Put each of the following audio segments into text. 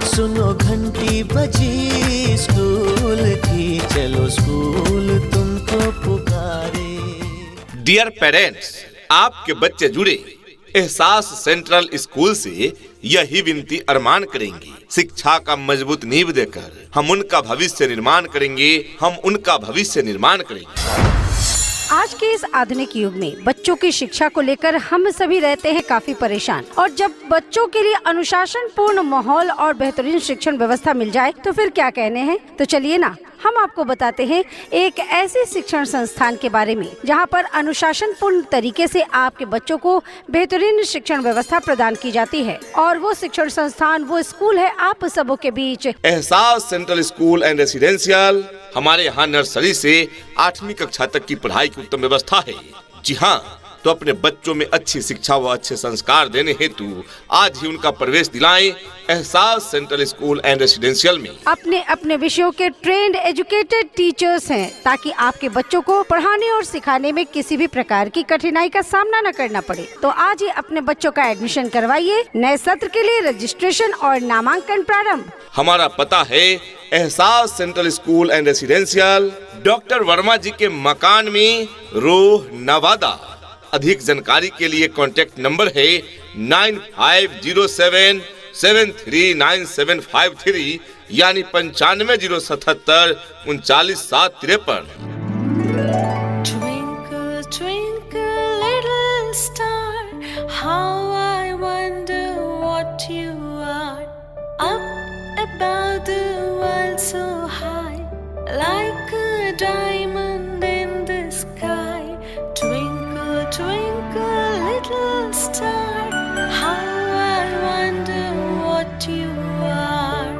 सुनो घंटी बजी स्कूल की, चलो स्कूल तुमको पुकारे। डियर पेरेंट्स, आपके बच्चे जुड़े एहसास सेंट्रल स्कूल से यही विनती अरमान करेंगे, शिक्षा का मजबूत नींव देकर हम उनका भविष्य निर्माण करेंगे, हम उनका भविष्य निर्माण करेंगे। आज के इस आधुनिक युग में बच्चों की शिक्षा को लेकर हम सभी रहते हैं काफी परेशान, और जब बच्चों के लिए अनुशासन पूर्ण माहौल और बेहतरीन शिक्षण व्यवस्था मिल जाए तो फिर क्या कहने हैं। तो चलिए ना, हम आपको बताते हैं एक ऐसे शिक्षण संस्थान के बारे में जहां पर अनुशासन पूर्ण तरीके से आपके बच्चों को बेहतरीन शिक्षण व्यवस्था प्रदान की जाती है। और वो शिक्षण संस्थान, वो स्कूल है आप सबों के बीच एहसास सेंट्रल स्कूल एंड रेसिडेंशियल। हमारे यहाँ नर्सरी से 8वीं कक्षा तक की पढ़ाई की उत्तम व्यवस्था है। जी हाँ, तो अपने बच्चों में अच्छी शिक्षा व अच्छे संस्कार देने हेतु आज ही उनका प्रवेश दिलाएं एहसास सेंट्रल स्कूल एंड रेसिडेंशियल में। अपने अपने विषयों के ट्रेंड एजुकेटेड टीचर्स हैं, ताकि आपके बच्चों को पढ़ाने और सिखाने में किसी भी प्रकार की कठिनाई का सामना न करना पड़े। तो आज ही अपने बच्चों का एडमिशन करवाइए। नए सत्र के लिए रजिस्ट्रेशन और नामांकन प्रारंभ। हमारा पता है Ehsaas central school and residential, doctor Verma ji के मकान में, रोह, नवादा। अधिक जानकारी के लिए कॉन्टैक्ट नंबर है 9507739753 यानी 9507 39753। Twinkle, twinkle, little star, how I wonder what you are. Up above the world so high, like a diamond in the sky. Twinkle, twinkle, little star, how I wonder what you are.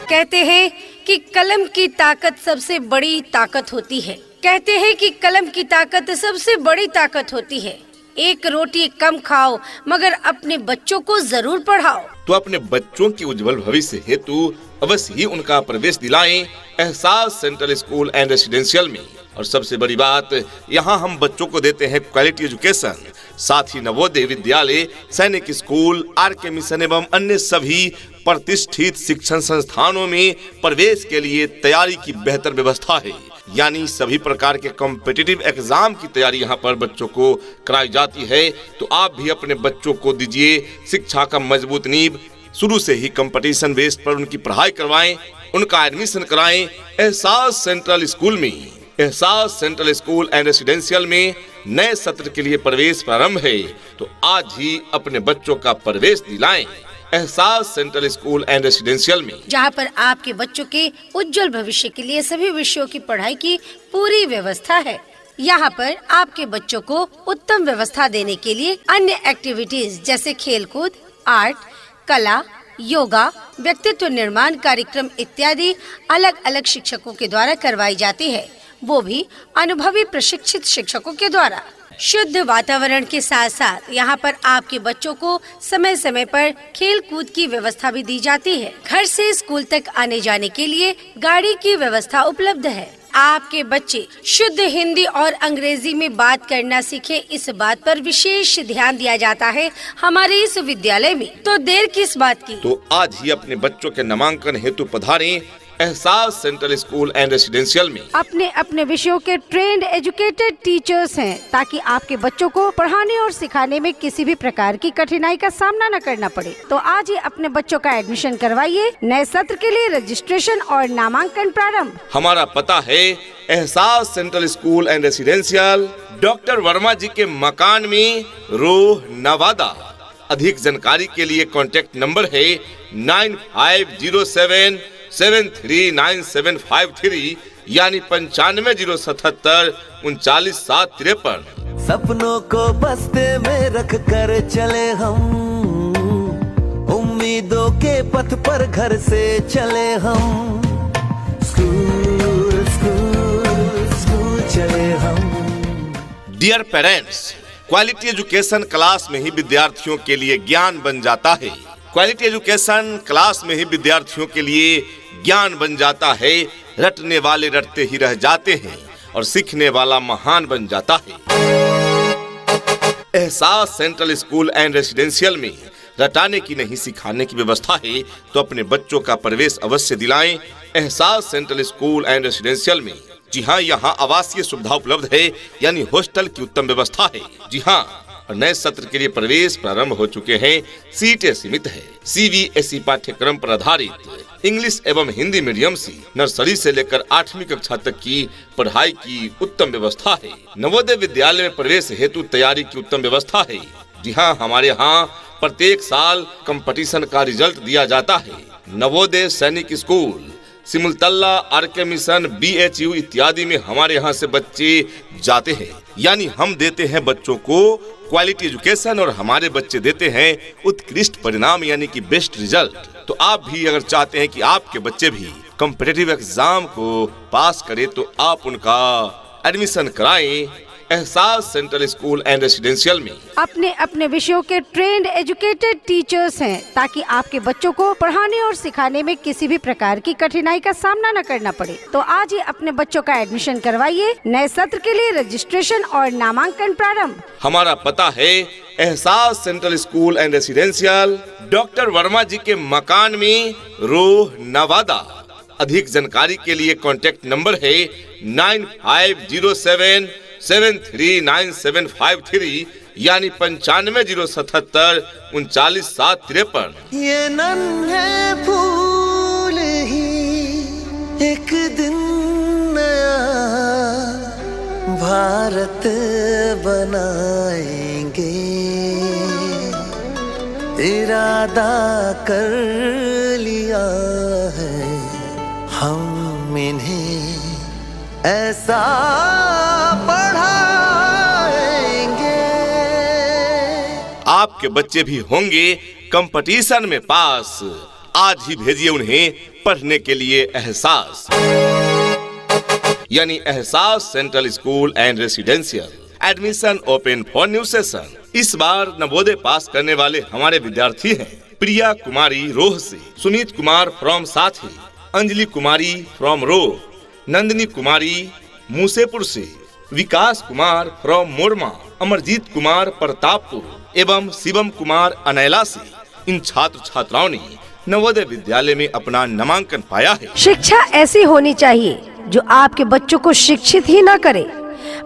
कहते हैं कि कलम की ताकत सबसे बड़ी ताकत होती है। कहते हैं कि कलम की ताकत सबसे बड़ी ताकत होती है। एक रोटी कम खाओ, मगर अपने बच्चों को जरूर पढ़ाओ। तो अपने बच्चों की उज्जवल भविष्य हेतु अवश्य ही उनका प्रवेश दिलाएं एहसास सेंट्रल स्कूल एंड रेसिडेंशियल में। और सबसे बड़ी बात, यहाँ हम बच्चों को देते हैं क्वालिटी एजुकेशन। साथ ही नवोदय विद्यालय, सैनिक स्कूल, आरके मिशन एवं अन्य सभी प्रतिष्ठित शिक्षण संस्थानों में प्रवेश के लिए तैयारी की बेहतर व्यवस्था है। यानी सभी प्रकार के कॉम्पिटिटिव एग्जाम की तैयारी यहाँ पर बच्चों को कराई जाती है। तो आप भी अपने बच्चों को दीजिए शिक्षा का मजबूत नींव। शुरू से ही कंपटीशन बेस्ड पर उनकी पढ़ाई करवाएं, उनका एडमिशन कराएं एहसास सेंट्रल स्कूल में। एहसास सेंट्रल स्कूल एंड रेसिडेंशियल में नए सत्र के लिए प्रवेश प्रारंभ है। तो आज ही अपने बच्चों का प्रवेश दिलाएं एहसास सेंट्रल स्कूल एंड रेसिडेंशियल में, जहां पर आपके बच्चों के उज्जवल भविष्य के लिए सभी विषयों की पढ़ाई की पूरी व्यवस्था है। यहाँ पर आपके बच्चों को उत्तम व्यवस्था देने के लिए अन्य एक्टिविटीज जैसे खेलकूद, आर्ट, कला, योगा, व्यक्तित्व निर्माण कार्यक्रम इत्यादि अलग अलग शिक्षकों के द्वारा करवाई जाती है, वो भी अनुभवी प्रशिक्षित शिक्षकों के द्वारा। शुद्ध वातावरण के साथ साथ यहाँ पर आपके बच्चों को समय समय पर खेल कूद की व्यवस्था भी दी जाती है। घर से स्कूल तक आने जाने के लिए गाड़ी की व्यवस्था उपलब्ध है। आपके बच्चे शुद्ध हिंदी और अंग्रेजी में बात करना सीखे, इस बात पर विशेष ध्यान दिया जाता है हमारे इस विद्यालय में। तो देर किस बात की, तो आज ही अपने बच्चों के नामांकन हेतु पधारें एहसास सेंट्रल स्कूल एंड रेसिडेंशियल में। अपने अपने विषयों के ट्रेंड एजुकेटेड टीचर्स हैं, ताकि आपके बच्चों को पढ़ाने और सिखाने में किसी भी प्रकार की कठिनाई का सामना न करना पड़े। तो आज ही अपने बच्चों का एडमिशन करवाइए। नए सत्र के लिए रजिस्ट्रेशन और नामांकन प्रारंभ। हमारा पता है Ehsaas central school and residential, doctor Verma ji के मकान में, रोह, नवादा। अधिक जानकारी के लिए कॉन्टैक्ट नंबर है 9507739753 यानी 9507 39753। सपनों को बस्ते में रख कर चले हम, उम्मीदों के पथ पर घर से चले हम। स्कूल स्कूल स्कूल चले हम। Dear parents, quality education class में ही विद्यार्थियों के लिए ज्ञान बन जाता है। क्वालिटी एजुकेशन क्लास में ही विद्यार्थियों के लिए ज्ञान बन जाता है। रटने वाले रटते ही रह जाते हैं और सीखने वाला महान बन जाता है। Ehsaas central school and residential में रटाने की नहीं सिखाने की व्यवस्था है, तो अपने बच्चों का प्रवेश अवश्य दिलाएं एहसास सेंट्रल स्कूल एंड रेसिडेंशियल में। जी हाँ, यहाँ आवासीय सुविधा उपलब्ध है, यानी हॉस्टल की उत्तम व्यवस्था है। जी हाँ, और नए सत्र के लिए प्रवेश प्रारंभ हो चुके हैं। सीटें सीमित है। CBSE पाठ्यक्रम पर आधारित इंग्लिश एवं हिंदी मीडियम से नर्सरी से लेकर 8वीं कक्षा तक की पढ़ाई की उत्तम व्यवस्था है। नवोदय विद्यालय में प्रवेश हेतु तैयारी की उत्तम व्यवस्था है। जी हाँ, हमारे यहाँ प्रत्येक साल कंपटीशन का रिजल्ट दिया जाता है। नवोदय सैनिक school, Simultala, RK mission, BHU इत्यादि में हमारे यहाँ से बच्चे जाते हैं, यानी हम देते हैं बच्चों को क्वालिटी एजुकेशन और हमारे बच्चे देते हैं उत्कृष्ट परिणाम, यानी कि बेस्ट रिजल्ट। तो आप भी अगर चाहते हैं कि आपके बच्चे भी कॉम्पिटिटिव एग्जाम को पास करें, तो आप उनका एडमिशन कराएं एहसास सेंट्रल स्कूल एंड रेसिडेंशियल में। अपने अपने विषयों के ट्रेंड एजुकेटेड टीचर्स हैं, ताकि आपके बच्चों को पढ़ाने और सिखाने में किसी भी प्रकार की कठिनाई का सामना न करना पड़े। तो आज ही अपने बच्चों का एडमिशन करवाइए। नए सत्र के लिए रजिस्ट्रेशन और नामांकन प्रारंभ। हमारा पता है Ehsaas central school and residential, doctor Verma ji के मकान में, रोह, नवादा। अधिक जानकारी के लिए कॉन्टेक्ट नंबर है 9507739753, यानी 9507 39753। ये नन्हे फूल ही एक दिन नया भारत बनाएंगे, इरादा कर लिया है हम इन्हें ऐसा पढ़ाएंगे। आपके बच्चे भी होंगे कंपटीशन में पास। आज ही भेजिए उन्हें पढ़ने के लिए एहसास, यानी एहसास central school and residential. Admission open for new session. इस बार नवोदय पास करने वाले हमारे विद्यार्थी हैं प्रिया कुमारी रोह से, सुमित कुमार फ्रॉम साथी, अंजलि कुमारी फ्रॉम रोह, नंदिनी कुमारी मूसेपुर से, विकास कुमार फ्रॉम मोरमा, अमरजीत कुमार प्रतापपुर एवं शिवम कुमार अनैला से। इन छात्र छात्राओं ने नवोदय विद्यालय में अपना नामांकन पाया है। शिक्षा ऐसी होनी चाहिए जो आपके बच्चों को शिक्षित ही न करे,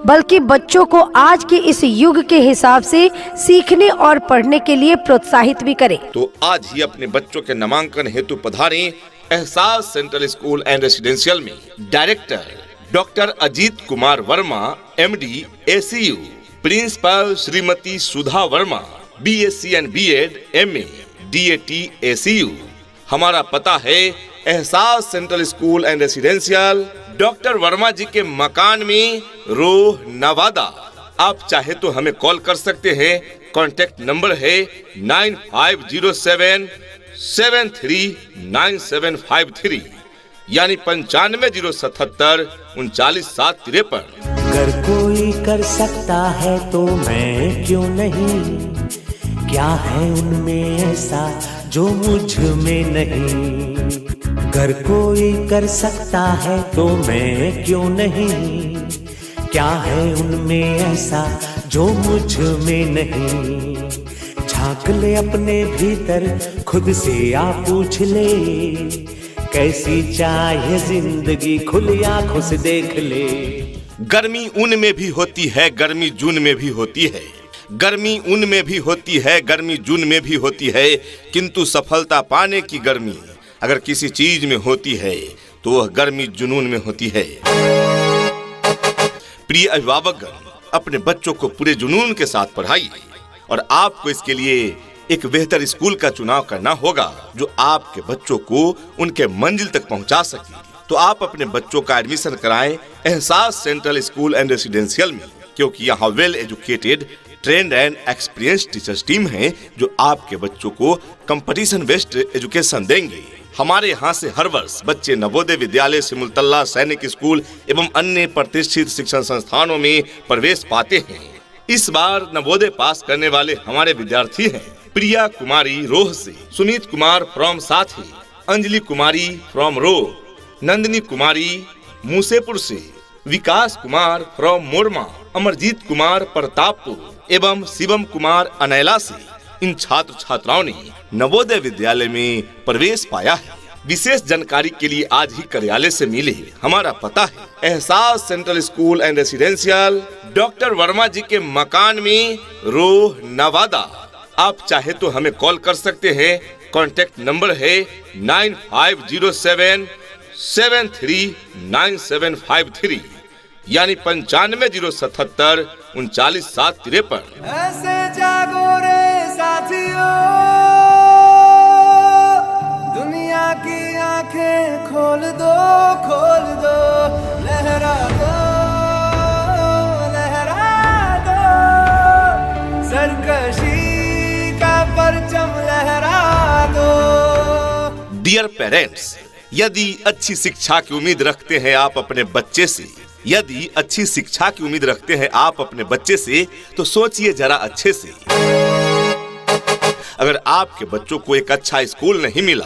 बल्कि बच्चों को आज के इस युग के हिसाब से सीखने और पढ़ने के लिए प्रोत्साहित भी करे। तो आज ही अपने बच्चों के नामांकन हेतु पधारें एहसास सेंट्रल स्कूल एंड रेसिडेंशियल में। Director doctor Ajit Kumar Verma, MD, ACU, principal Shrimati Sudha Verma, BSc and BEd, MA, DAT, ACU। हमारा पता है Ehsaas central school and residential, doctor Verma ji के मकान में, रोह, नवादा। आप चाहे तो हमें कॉल कर सकते हैं। कॉन्टेक्ट नंबर है 9507739753, यानी 9507 39753। अगर कोई कर सकता है तो मैं क्यों नहीं, क्या है उनमें ऐसा जो मुझ में नहीं। अगर कोई कर सकता है तो मैं क्यों नहीं, क्या है उनमें ऐसा जो मुझ में नहीं। झांक ले अपने भीतर, खुद से आप पूछ ले, कैसी चाहे जिंदगी, खुली आंखों से देख ले। गर्मी उन में भी होती है, गर्मी जून में भी होती है। गर्मी उन में भी होती है, गर्मी जून में भी होती है, किंतु सफलता पाने की गर्मी अगर किसी चीज में होती है तो वह गर्मी जुनून में होती है। प्रिय अभिभावकगण, अपने बच्चों को पूरे जुनून के साथ पढ़ाइए, और आपको इसके लिए एक बेहतर स्कूल का चुनाव करना होगा जो आपके बच्चों को उनके मंजिल तक पहुंचा सके। तो आप अपने बच्चों का एडमिशन कराएं एहसास सेंट्रल स्कूल एंड रेसिडेंशियल में, क्योंकि यहाँ well educated, trend and experienced teachers team है जो आपके बच्चों को कंपटीशन बेस्ड एजुकेशन देंगे। हमारे यहाँ से हर वर्ष बच्चे नवोदय विद्यालय, सिमुलतला, सैनिक स्कूल एवं अन्य प्रतिष्ठित शिक्षण संस्थानों में प्रवेश पाते हैं। इस बार नवोदय पास करने वाले हमारे विद्यार्थी हैं प्रिया कुमारी रोह से, सुमित कुमार फ्रॉम साथी, अंजलि कुमारी फ्रॉम रोह, नंदिनी कुमारी मूसेपुर से, विकास कुमार फ्रॉम मोरमा, अमरजीत कुमार प्रतापपुर एवं शिवम कुमार अनैला से इन छात्र छात्राओं ने नवोदय विद्यालय में प्रवेश पाया है। विशेष जानकारी के लिए आज ही कार्यालय से मिले। हमारा पता है Ehsaas central school and residential, doctor Verma ji के मकान में, रोह, नवादा। आप चाहे तो हमें कॉल कर सकते हैं। कॉन्टेक्ट नंबर है 9507 739753 यानी 9507 39753। ऐसे जागो रे साथियों, दुनिया की आंखें खोल दो, खोल दो, लहरा दो, लहरा दो, सरकशी का परचम लहरा दो। डियर पेरेंट्स, यदि अच्छी शिक्षा की उम्मीद रखते हैं आप अपने बच्चे से, यदि अच्छी शिक्षा की उम्मीद रखते हैं आप अपने बच्चे से, तो सोचिए जरा अच्छे से। अगर आपके बच्चों को एक अच्छा स्कूल नहीं मिला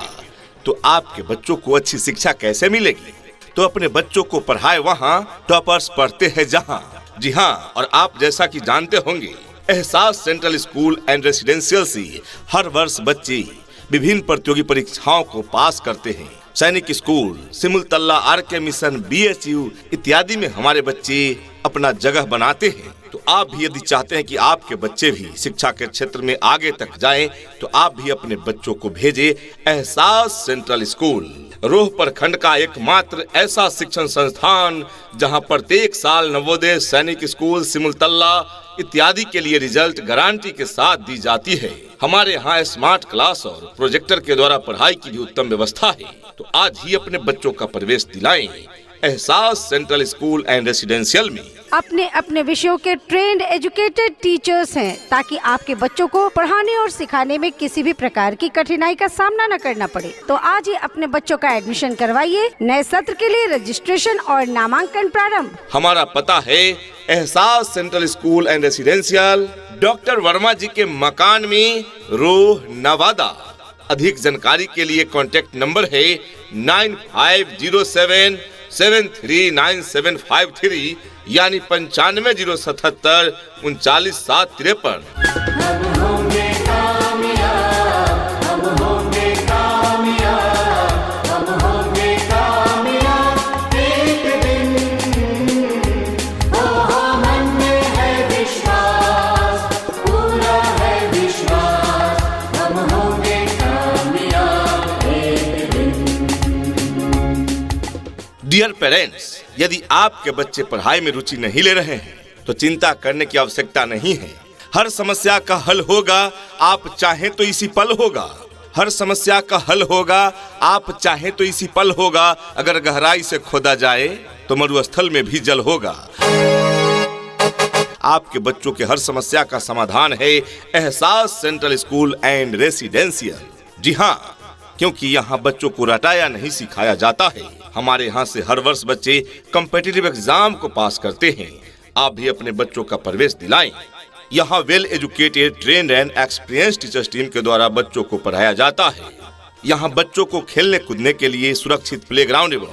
तो आपके बच्चों को अच्छी शिक्षा कैसे मिलेगी? तो अपने बच्चों को पढ़ाए वहाँ टॉपर्स पढ़ते हैं जहाँ। जी हाँ, और आप जैसा कि जानते होंगे एहसास सेंट्रल स्कूल एंड रेसिडेंशियल से हर वर्ष बच्चे विभिन्न प्रतियोगी परीक्षाओं को पास करते हैं। Sainik school, Simultala, RK mission, BHU इत्यादि में हमारे बच्चे अपना जगह बनाते हैं। तो आप भी यदि चाहते हैं कि आपके बच्चे भी शिक्षा के क्षेत्र में आगे तक जाएं, तो आप भी अपने बच्चों को भेजें एहसास सेंट्रल स्कूल। रोह प्रखंड का एकमात्र ऐसा शिक्षण संस्थान जहां प्रत्येक साल नवोदय, सैनिक स्कूल, सिमुलतल्ला इत्यादि के लिए रिजल्ट गारंटी के साथ दी जाती है। हमारे यहाँ स्मार्ट क्लास और प्रोजेक्टर के द्वारा पढ़ाई की भी उत्तम व्यवस्था है। तो आज ही अपने बच्चों का प्रवेश दिलाएं एहसास सेंट्रल स्कूल एंड रेसिडेंशियल में। अपने अपने विषयों के ट्रेंड एजुकेटेड टीचर्स हैं, ताकि आपके बच्चों को पढ़ाने और सिखाने में किसी भी प्रकार की कठिनाई का सामना न करना पड़े। तो आज ही अपने बच्चों का एडमिशन करवाइए। नए सत्र के लिए रजिस्ट्रेशन और नामांकन प्रारंभ। हमारा पता है Ehsaas central school and residential, doctor Verma ji के मकान में, रोह, नवादा। अधिक जानकारी के लिए कॉन्टेक्ट नंबर है 9507 739753 यानी 9507 39753। डियर पेरेंट्स, यदि आपके बच्चे पढ़ाई में रुचि नहीं ले रहे हैं तो चिंता करने की आवश्यकता नहीं है। हर समस्या का हल होगा, आप चाहें तो इसी पल होगा। हर समस्या का हल होगा, आप चाहें तो इसी पल होगा। अगर गहराई से खोदा जाए तो मरुस्थल में भी जल होगा। आपके बच्चों के हर समस्या का समाधान है Ehsaas central school and residential. जी हाँ, क्योंकि यहाँ बच्चों को रटाया नहीं सिखाया जाता है। हमारे यहाँ से हर वर्ष बच्चे कॉम्पिटिटिव एग्जाम को पास करते हैं। आप भी अपने बच्चों का प्रवेश दिलाएं। यहाँ well educated, trained and experienced teachers team के द्वारा बच्चों को पढ़ाया जाता है। यहाँ बच्चों को खेलने कूदने के लिए सुरक्षित प्लेग्राउंड एवं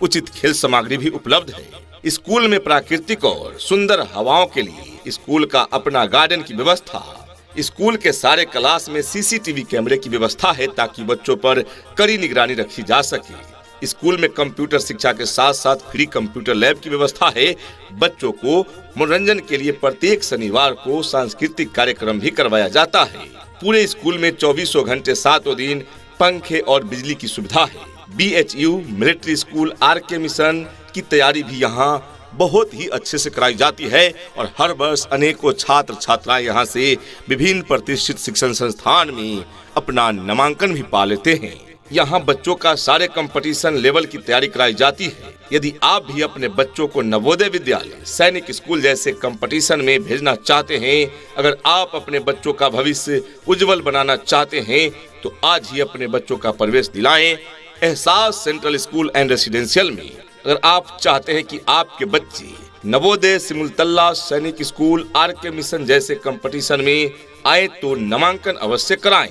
उचित खेल सामग्री भी उपलब्ध है। स्कूल में प्राकृतिक और सुंदर हवाओं के लिए स्कूल का अपना गार्डन की व्यवस्था। स्कूल के सारे क्लास में CCTV कैमरे की व्यवस्था है ताकि बच्चों पर कड़ी निगरानी रखी जा सके। स्कूल में कंप्यूटर शिक्षा के साथ साथ फ्री कंप्यूटर लैब की व्यवस्था है। बच्चों को मनोरंजन के लिए प्रत्येक शनिवार को सांस्कृतिक कार्यक्रम भी करवाया जाता है। पूरे स्कूल में 24 घंटे 7 दिन पंखे और बिजली की सुविधा है। BHU military school, RK mission की तैयारी भी यहाँ बहुत ही अच्छे से कराई जाती है और हर वर्ष अनेकों छात्र छात्राएं यहाँ से विभिन्न प्रतिष्ठित शिक्षण संस्थान में अपना नामांकन भी पा लेते हैं। यहाँ बच्चों का सारे कंपटीशन लेवल की तैयारी कराई जाती है। यदि आप भी अपने बच्चों को नवोदय विद्यालय, सैनिक स्कूल जैसे कंपटीशन में भेजना चाहते हैं, अगर आप अपने बच्चों का भविष्य उज्जवल बनाना चाहते हैं, तो आज ही अपने बच्चों का प्रवेश दिलाएं एहसास सेंट्रल स्कूल एंड रेसिडेंशियल में। अगर आप चाहते हैं कि आपके बच्चे नवोदय, सिमुलतल्ला, सैनिक स्कूल, आरके मिशन जैसे कंपटीशन में आए तो नामांकन अवश्य कराएं।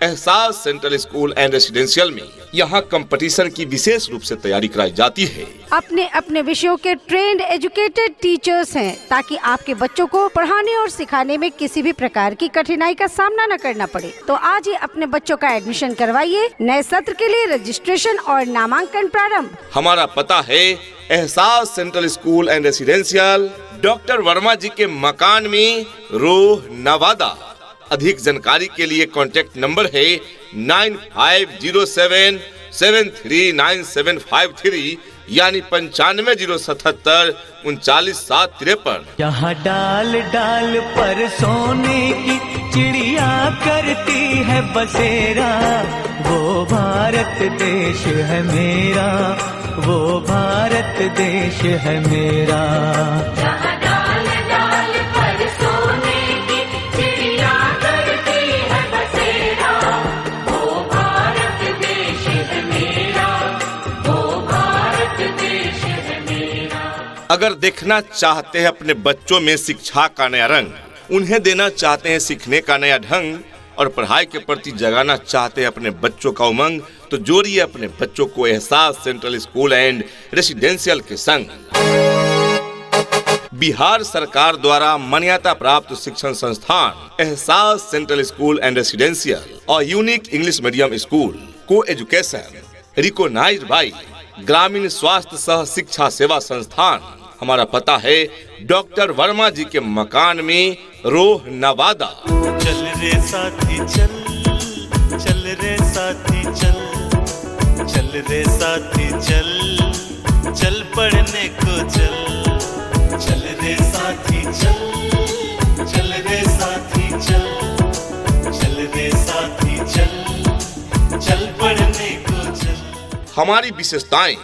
एहसास सेंट्रल स्कूल एंड रेसिडेंशियल में यहाँ कंपटीशन की विशेष रूप से तैयारी कराई जाती है। अपने अपने विषयों के ट्रेंड एजुकेटेड टीचर्स हैं ताकि आपके बच्चों को पढ़ाने और सिखाने में किसी भी प्रकार की कठिनाई का सामना न करना पड़े। तो आज ही अपने बच्चों का एडमिशन करवाइए। नए सत्र के लिए रजिस्ट्रेशन और नामांकन प्रारंभ। हमारा पता है Ehsaas central school and residential, doctor Verma ji के मकान में, रोह, नवादा। अधिक जानकारी के लिए कॉन्टैक्ट नंबर है 9507739753 यानी 9507794753। यहाँ डाल डाल पर सोने की चिड़िया करती है बसेरा, वो भारत देश है मेरा, वो भारत देश है मेरा। अगर देखना चाहते हैं अपने बच्चों में शिक्षा का नया रंग, उन्हें देना चाहते हैं सीखने का नया ढंग और पढ़ाई के प्रति जगाना चाहते हैं अपने बच्चों का उमंग, तो जोड़िए अपने बच्चों को एहसास सेंट्रल स्कूल एंड रेसिडेंशियल के संग। बिहार सरकार द्वारा मान्यता प्राप्त शिक्षण संस्थान एहसास सेंट्रल स्कूल एंड रेसिडेंशियल और यूनिक इंग्लिश मीडियम स्कूल को एजुकेशन रिकॉग्नाइज्ड बाय ग्रामीण स्वास्थ्य सह शिक्षा सेवा संस्थान। हमारा पता है डॉक्टर वर्मा जी के मकान में, रोह, नवादा। चल रे साथी चल, चल रे साथी चल, चल रे साथी चल, चल पढ़ने को चल, चल रे साथी चल, चल रे साथी चल, चल रे साथी चल, चल पढ़ने को चल। हमारी विशेषताएं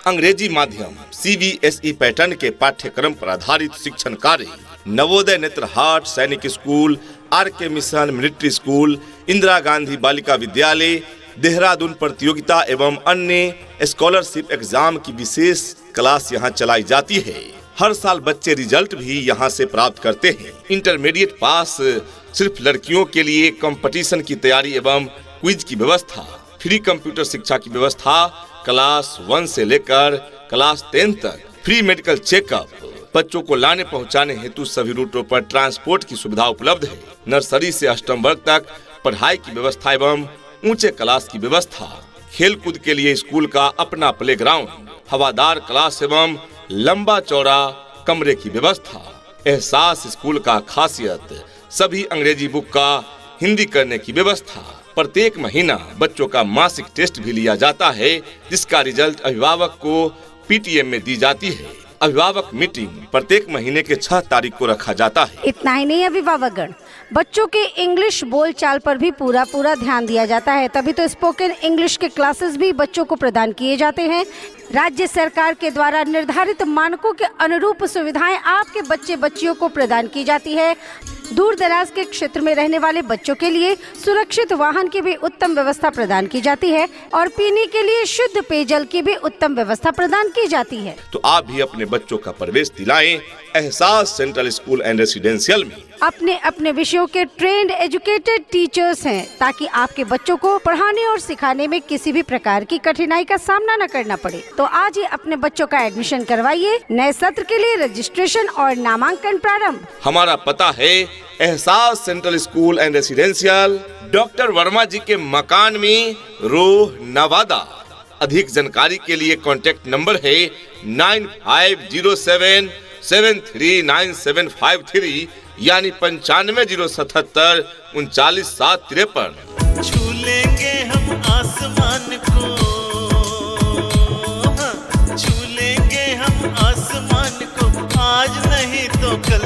अंग्रेजी माध्यम CBSE पैटर्न के पाठ्यक्रम पर आधारित शिक्षण कार्य, नवोदय नेत्रहाट सैनिक school, RK mission military school, Indira Gandhi Balika Vidyalaya, Dehradun प्रतियोगिता एवं अन्य स्कॉलरशिप एग्जाम की विशेष क्लास यहाँ चलाई जाती है। हर साल बच्चे रिजल्ट भी यहाँ से प्राप्त करते हैं। इंटरमीडिएट पास सिर्फ लड़कियों के लिए कंपटीशन की तैयारी एवं क्विज की व्यवस्था, फ्री कंप्यूटर शिक्षा की व्यवस्था, क्लास 1 से लेकर क्लास 10 तक फ्री मेडिकल चेकअप, बच्चों को लाने पहुंचाने हेतु सभी रूटों पर ट्रांसपोर्ट की सुविधा उपलब्ध है। नर्सरी से अष्टम वर्ग तक पढ़ाई की व्यवस्था एवं ऊंचे क्लास की व्यवस्था, खेल कूद के लिए स्कूल का अपना प्लेग्राउंड, हवादार क्लास एवं लंबा चौड़ा कमरे की व्यवस्था। एहसास स्कूल का खासियत सभी अंग्रेजी बुक का हिंदी करने की व्यवस्था। प्रत्येक महीना बच्चों का मासिक टेस्ट भी लिया जाता है, जिसका रिजल्ट अभिभावक को PTM में दी जाती है। अभिभावक मीटिंग प्रत्येक महीने के 6 तारीख को रखा जाता है। इतना ही नहीं अभिभावकगण, बच्चों के इंग्लिश बोलचाल पर भी पूरा ध्यान दिया जाता है। तभी तो स्पोकन इंग्लिश के क्लासेस भी बच्चों को प्रदान किए जाते हैं। राज्य सरकार के द्वारा निर्धारित मानकों के अनुरूप सुविधाएं आपके बच्चे बच्चियों को प्रदान की जाती है। दूर दराज के क्षेत्र में रहने वाले बच्चों के लिए सुरक्षित वाहन की भी उत्तम व्यवस्था प्रदान की जाती है और पीने के लिए शुद्ध पेयजल की भी उत्तम व्यवस्था प्रदान की जाती है। तो आप भी अपने बच्चों का प्रवेश दिलाएं एहसास सेंट्रल स्कूल एंड रेसिडेंशियल में। अपने अपने विषयों के ट्रेंड एजुकेटेड टीचर्स हैं ताकि आपके बच्चों को पढ़ाने और सिखाने में किसी भी प्रकार की कठिनाई का सामना न करना पड़े। तो आज ही अपने बच्चों का एडमिशन करवाइए। नए सत्र के लिए रजिस्ट्रेशन और नामांकन प्रारंभ। हमारा पता है Ehsaas central school and residential, doctor Verma ji के मकान में, रोह, नवादा। अधिक जानकारी के लिए कॉन्टैक्ट नंबर है 9507739753 यानी 9507794753। छू लेंगे हम आसमान को, छू लेंगे हम आसमान को, आज नहीं तो कल।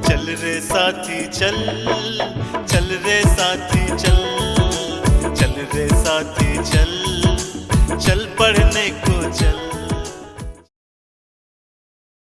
चल रे साथी चल, चल रे साथी चल, चल रे साथी चल, चल पढ़ने को चल।